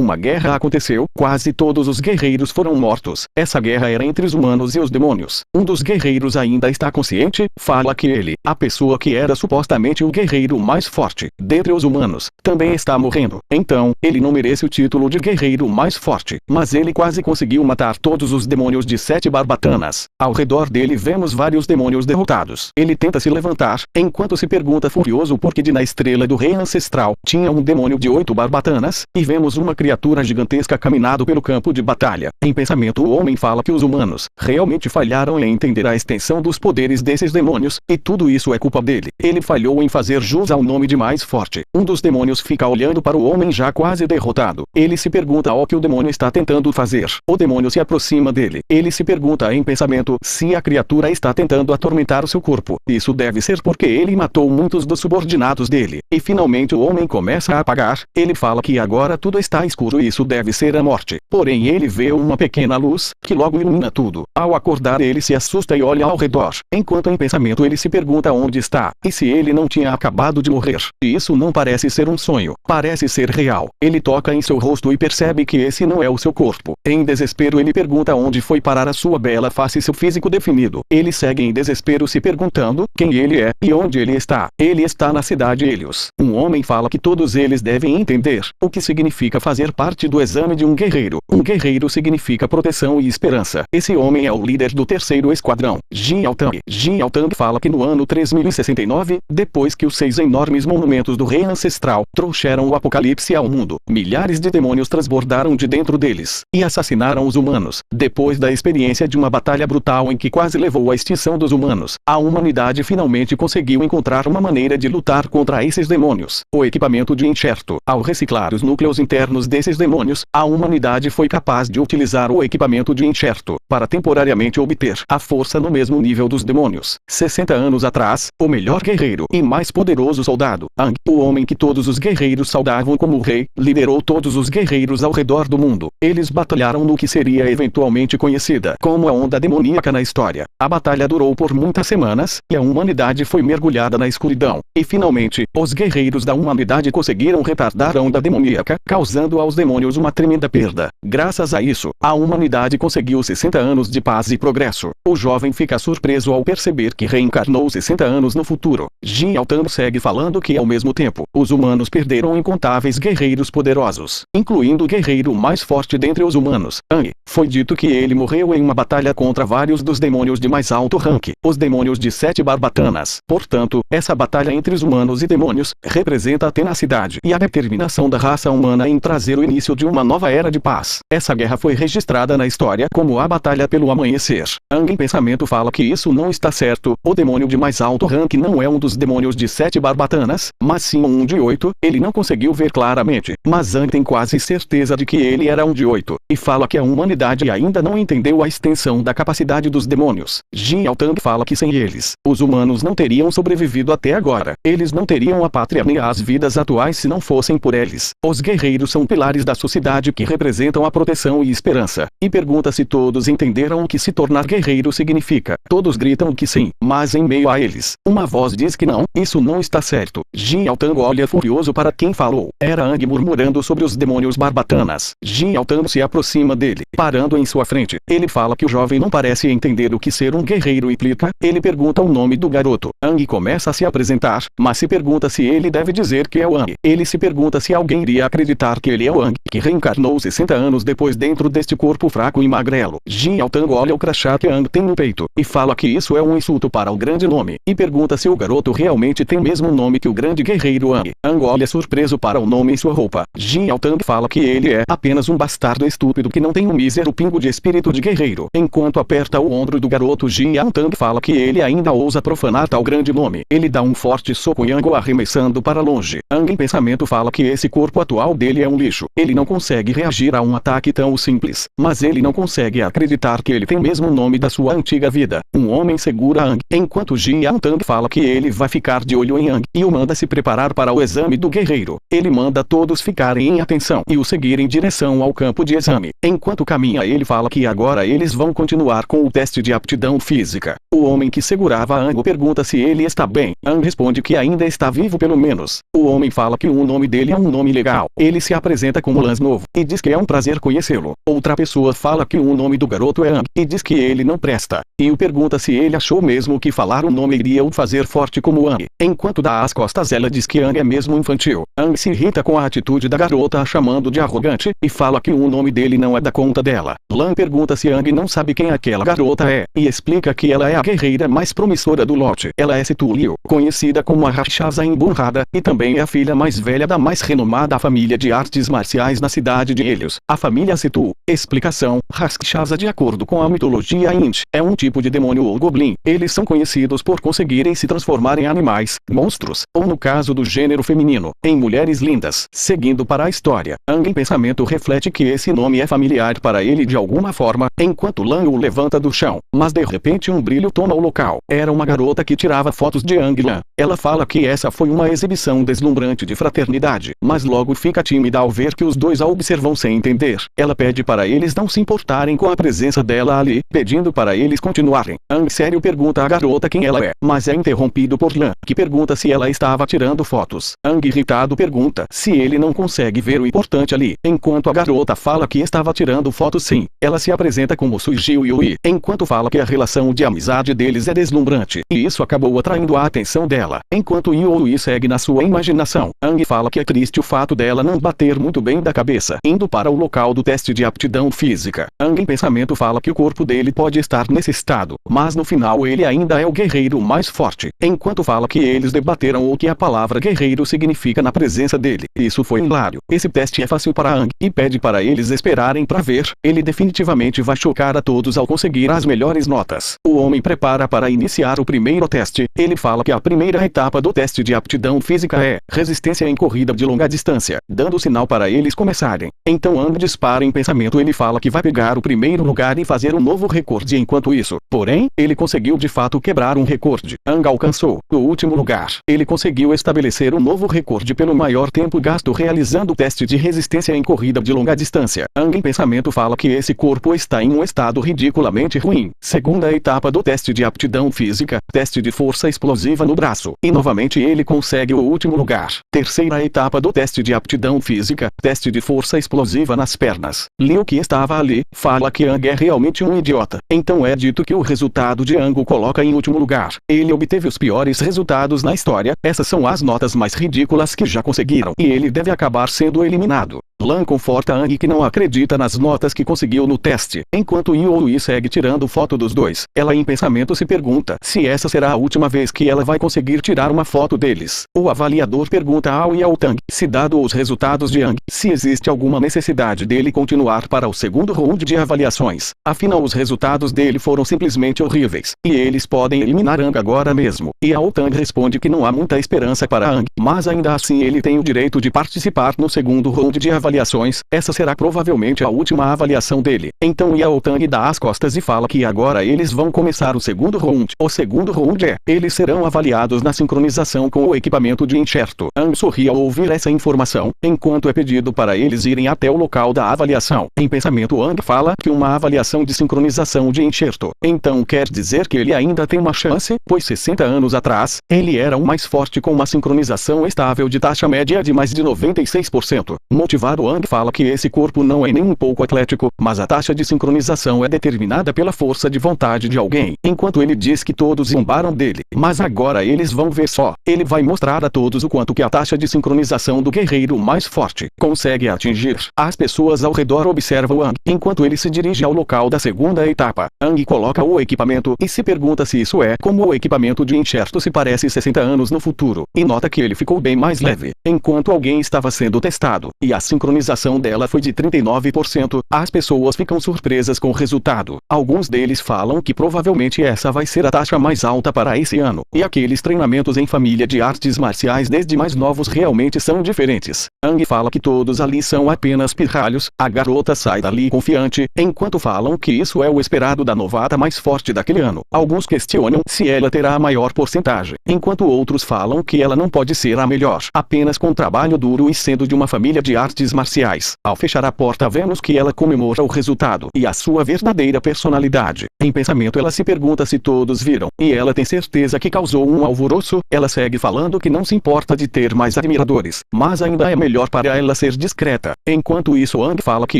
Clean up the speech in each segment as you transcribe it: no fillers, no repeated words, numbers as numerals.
Uma guerra aconteceu, quase todos os guerreiros foram mortos. Essa guerra era entre os humanos e os demônios. Um dos guerreiros ainda está consciente, fala que ele, a pessoa que era supostamente o guerreiro mais forte dentre os humanos, também está morrendo. Então, ele não merece o título de guerreiro mais forte, mas ele quase conseguiu matar todos os demônios de 7 barbatanas. Ao redor dele vemos vários demônios derrotados. Ele tenta se levantar, enquanto se pergunta furioso porque na estrela do rei ancestral tinha um demônio de 8 barbatanas, e vemos uma criatura gigantesca caminhando pelo campo de batalha. Em pensamento o homem fala que os humanos realmente falharam em entender a extensão dos poderes desses demônios, e tudo isso é culpa dele. Ele falhou em fazer jus ao nome de mais forte. Um dos demônios fica olhando para o homem já quase derrotado. Ele se pergunta o que o demônio está tentando fazer. O demônio se aproxima dele. Ele se pergunta em pensamento se a criatura está tentando atormentar o seu corpo. Isso deve ser porque ele matou muitos dos subordinados dele. E finalmente o homem começa a apagar. Ele fala que agora tudo está escuro e isso deve ser a morte. Porém ele vê uma pequena luz, que logo ilumina tudo. Ao acordar ele se assusta e olha ao redor. Enquanto em pensamento ele se pergunta onde está, e se ele não tinha acabado de morrer. E isso não parece ser um sonho. Parece ser real. Ele toca em seu rosto e percebe que esse não é o seu corpo. Em desespero ele pergunta onde foi parar a sua bela face e seu físico definido. Ele segue em desespero se perguntando quem ele é e onde ele está. Ele está na cidade Helios. Um homem fala que todos eles devem entender o que significa fazer parte do exame de um guerreiro. Um guerreiro significa proteção e esperança. Esse homem é o líder do 3º esquadrão, Jin Altang. Jin Altang fala que no ano 3069, depois que os 6 enormes monumentos do rei ancestral trouxeram o apocalipse ao mundo, milhares de demônios transbordaram de dentro deles e assassinaram os humanos. Depois da experiência de uma batalha brutal em que quase levou à extinção dos humanos, a humanidade finalmente conseguiu encontrar uma maneira de lutar contra esses demônios: o equipamento de enxerto. Ao reciclar os núcleos internos desses demônios, a humanidade foi capaz de utilizar o equipamento de enxerto para temporariamente obter a força no mesmo nível dos demônios. 60 anos atrás, o melhor guerreiro e mais poderoso soldado, Ang, o homem que todos os guerreiros saudavam como o rei, liderou todos os guerreiros ao redor do mundo. Eles batalharam no que seria eventualmente conhecida como a onda demoníaca na história. A batalha durou por muitas semanas, e a humanidade foi mergulhada na escuridão. E finalmente, os guerreiros da humanidade conseguiram retardar a onda demoníaca, causando aos demônios uma tremenda perda. Graças a isso, a humanidade conseguiu 60 anos de paz e progresso. O jovem fica surpreso ao perceber que reencarnou 60 anos no futuro. Jin Altang segue falando que ao mesmo tempo, os humanos perderam incontáveis guerreiros poderosos, incluindo o guerreiro mais forte dentre os humanos, Ang. Foi dito que ele morreu em uma batalha contra vários dos demônios de mais alto rank, os demônios de 7 barbatanas. Portanto, essa batalha entre os humanos e demônios representa a tenacidade e a determinação da raça humana em trazer o início de uma nova era de paz. Essa guerra foi registrada na história como a Batalha pelo Amanhecer. Ang em pensamento fala que isso não está certo. O demônio de mais alto rank não é um dos demônios de 7 barbatanas, mas sim um de 8. Ele não conseguiu ver claramente, mas Ang tem quase certeza de que ele era um de 8, e fala que a humanidade ainda não entendeu a extensão da capacidade dos demônios. Jin Altang fala que sem eles, os humanos não teriam sobrevivido até agora. Eles não teriam a pátria nem as vidas atuais se não fossem por eles. Os guerreiros são pilares da sociedade que representam a proteção e esperança. E pergunta se todos entenderam o que se tornar guerreiro significa. Todos gritam que sim, mas em meio a eles, uma voz diz que não, isso não está certo. Jin Altang olha furioso para quem falou. Era Ang murmurando sobre os demônios barbatanas. Jin Altang se aproxima dele, parando em sua frente. Ele fala que o jovem não parece entender o que ser um guerreiro implica. Ele pergunta o nome do garoto. Ang começa a se apresentar, mas se pergunta se ele deve dizer que é o Ang. Ele se pergunta se alguém iria acreditar que ele é o Ang, que reencarnou 60 anos depois dentro deste corpo fraco e magrelo. Jin Altang olha o crachá que Ang tem no peito, e fala que isso é um insulto para o grande nome, e pergunta se o garoto realmente tem o mesmo nome que o grande guerreiro Ang. Ang olha surpreso para o nome em sua roupa. Jin Altang fala que ele é apenas um bastardo estúpido que não tem um mísero pingo de espírito de guerreiro. Enquanto aperta o ombro do garoto, Jin Altang fala que ele ainda ousa profanar tal grande nome. Ele dá um forte soco em Ang, o arremessando para longe. Ang em pensamento fala que esse corpo atual dele é um lixo. Ele não consegue reagir a um ataque tão simples, mas ele não consegue acreditar que ele tem o mesmo nome da sua antiga vida. Um homem segura Ang, enquanto Jin Altang fala que ele vai ficar de olho em Ang e o manda se preparar para o exame do guerreiro. Ele manda todos ficarem em atenção e o seguir em direção ao campo de exame. Enquanto caminha, ele fala que agora eles vão continuar com o teste de aptidão física. O homem que segurava Ang pergunta se ele está bem. Ang responde que ainda está vivo pelo menos. O homem fala que o nome dele é um nome legal. Ele se apresenta apresenta como Lance novo, e diz que é um prazer conhecê-lo. Outra pessoa fala que o nome do garoto é Ang, e diz que ele não presta. E o pergunta se ele achou mesmo que falar o nome iria o fazer forte como Ang. Enquanto dá as costas ela diz que Ang é mesmo infantil. Ang se irrita com a atitude da garota a chamando de arrogante, e fala que o nome dele não é da conta dela. Lan pergunta se Ang não sabe quem aquela garota é, e explica que ela é a guerreira mais promissora do lote. Ela é Situ Liu, conhecida como a Rakshasa Emburrada, e também é a filha mais velha da mais renomada família de artes marciais na cidade de Helios, a família Situ. Explicação: Rakshasa, de acordo com a mitologia Hindi, é um tipo de demônio ou goblin. Eles são conhecidos por conseguirem se transformar em animais, monstros, ou no caso do gênero feminino, em mulheres lindas. Seguindo para a história, Ang em pensamento reflete que esse nome é familiar para ele de alguma forma, enquanto Lan o levanta do chão, mas de repente um brilho toma o local. Era uma garota que tirava fotos de Ang Lan. Ela fala que essa foi uma exibição deslumbrante de fraternidade, mas logo fica tímida ao ver que os dois a observam sem entender. Ela pede para eles não se importarem com a presença dela ali, pedindo para eles continuarem. Ang sério pergunta à garota quem ela é, mas é interrompido por Lan, que pergunta se ela estava tirando fotos. Ang irritado pergunta se ele não consegue ver o importante ali, enquanto a garota fala que estava tirando fotos sim. Ela se apresenta como Suijil Yui, enquanto fala que a relação de amizade deles é deslumbrante, e isso acabou atraindo a atenção dela. Enquanto Yui segue na sua imaginação, Ang fala que é triste o fato dela não bater muito bem da cabeça, indo para o local do teste de aptidão física. Ang em pensamento fala que o corpo dele pode estar nesse estado, mas no final ele ainda é o guerreiro mais forte, enquanto fala que eles debateram o que a palavra guerreiro significa na presença dele. Isso foi hilário. Esse teste é fácil para Ang, e pede para eles esperarem para ver. Ele definitivamente vai chocar a todos ao conseguir as melhores notas. O homem prepara para iniciar o primeiro teste. Ele fala que a primeira etapa do teste de aptidão física é resistência em corrida de longa distância, dando sinal para eles começarem. Então Ang dispara em pensamento. Ele fala que vai pegar o primeiro lugar e fazer um novo recorde enquanto isso. Porém, ele conseguiu de fato quebrar um recorde. Ang alcançou o último lugar. Ele conseguiu estabelecer um novo recorde pelo maior tempo gasto realizando o teste de resistência em corrida de longa distância. Ang em pensamento fala que esse corpo está em um estado ridiculamente ruim. Segunda etapa do teste de aptidão física, teste de força explosiva no braço. E novamente ele consegue o último lugar. Terceira etapa do teste de aptidão física, teste de força explosiva nas pernas. Liu, que estava ali, fala que Ang é realmente um idiota. Então é dito que o resultado de Ang o coloca em último lugar. Ele obteve os piores resultados na história. Essas são as notas mais ridículas que já conseguiram. E ele deve acabar sendo eliminado. Lan conforta Ang que não acredita nas notas que conseguiu no teste, enquanto Yui segue tirando foto dos dois. Ela em pensamento se pergunta se essa será a última vez que ela vai conseguir tirar uma foto deles. O avaliador pergunta ao Yaotang se, dado os resultados de Ang, se existe alguma necessidade dele continuar para o segundo round de avaliações. Afinal, os resultados dele foram simplesmente horríveis, e eles podem eliminar Ang agora mesmo. E Yaotang responde que não há muita esperança para Ang, mas ainda assim ele tem o direito de participar no segundo round de avaliações. Essa será provavelmente a última avaliação dele. Então Yaotang dá as costas e fala que agora eles vão começar o segundo round. O segundo round é: eles serão avaliados na sincronização com o equipamento de enxerto. Ang sorri ao ouvir essa informação, enquanto é pedido para eles irem até o local da avaliação. Em pensamento, Ang fala que uma avaliação de sincronização de enxerto. Então quer dizer que ele ainda tem uma chance, pois 60 anos atrás, ele era o mais forte com uma sincronização estável de taxa média de mais de 96%. Motivado, Ang fala que esse corpo não é nem um pouco atlético, mas a taxa de sincronização é determinada pela força de vontade de alguém. Enquanto ele diz que todos zombaram dele, mas agora eles vão ver só. Ele vai mostrar a todos o quanto que a taxa de sincronização do guerreiro mais forte consegue atingir. As pessoas ao redor observam Ang, enquanto ele se dirige ao local da segunda etapa. Ang coloca o equipamento e se pergunta se isso é como o equipamento de enxerto se parece 60 anos no futuro, e nota que ele ficou bem mais leve, enquanto alguém estava sendo testado, e a sincronização dela foi de 39%. As pessoas ficam surpresas com o resultado. Alguns deles falam que provavelmente essa vai ser a taxa mais alta para esse ano, e aqueles treinamentos em família de artes marciais desde mais novos realmente são diferentes. Ang fala que todos ali são apenas pirralhos. A garota sai dali confiante, enquanto falam que isso é o esperado da novata mais forte daquele ano. Alguns questionam se ela terá a maior porcentagem, enquanto outros falam que ela não pode ser a melhor, apenas com trabalho duro e sendo de uma família de artes artes marciais. Ao fechar a porta vemos que ela comemora o resultado e a sua verdadeira personalidade. Em pensamento ela se pergunta se todos viram, e ela tem certeza que causou um alvoroço. Ela segue falando que não se importa de ter mais admiradores, mas ainda é melhor para ela ser discreta. Enquanto isso Ang fala que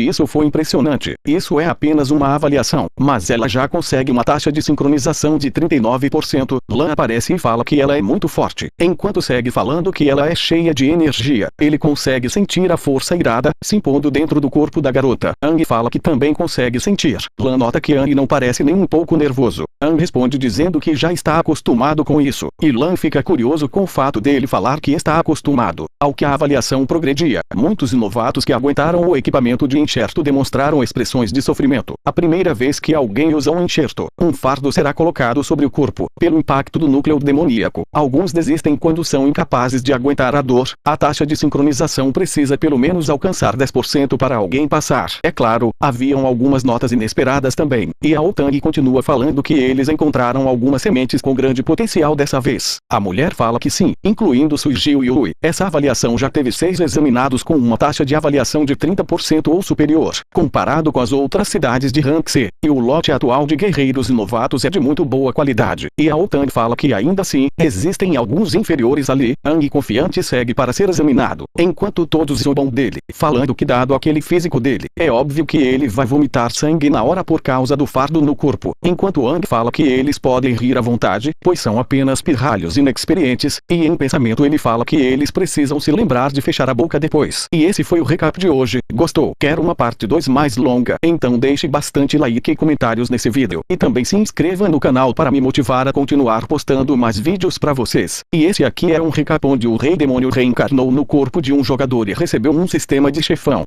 isso foi impressionante. Isso é apenas uma avaliação, mas ela já consegue uma taxa de sincronização de 39%. Lan aparece e fala que ela é muito forte. Enquanto segue falando que ela é cheia de energia, ele consegue sentir a força irada se impondo dentro do corpo da garota. Ang fala que também consegue sentir. Lan nota que Ang não parece nem um pouco nervoso. Ang responde dizendo que já está acostumado com isso, e Lan fica curioso com o fato dele falar que está acostumado. Ao que a avaliação progredia, muitos novatos que aguentaram o equipamento de enxerto demonstraram expressões de sofrimento. A primeira vez que alguém usa um enxerto, um fardo será colocado sobre o corpo, pelo impacto do núcleo demoníaco. Alguns desistem quando são incapazes de aguentar a dor. A taxa de sincronização precisa pelo menos alcançar 10% para alguém passar. É claro, haviam algumas notas inesperadas também, e a Otang continua falando que eles encontraram algumas sementes com grande potencial dessa vez. A mulher fala que sim, incluindo Suijio e Yui. Essa avaliação já teve 6 examinados com uma taxa de avaliação de 30% ou superior, comparado com as outras cidades de Rank C, e o lote atual de guerreiros novatos é de muito boa qualidade. E a Otang fala que ainda assim, existem alguns inferiores ali. Ang confiante segue para ser examinado, enquanto todos zombam dele, falando que dado aquele físico dele, é óbvio que ele vai vomitar sangue na hora por causa do fardo no corpo. Enquanto Ang fala que eles podem rir à vontade, pois são apenas pirralhos inexperientes, e em pensamento ele fala que eles precisam se lembrar de fechar a boca depois. E esse foi o recap de hoje. Gostou? Quer uma parte 2 mais longa? Então deixe bastante like e comentários nesse vídeo, e também se inscreva no canal para me motivar a continuar postando mais vídeos para vocês. E esse aqui é um recap onde o Rei Demônio reencarnou no corpo de um jogador e recebeu um sistema de chefão.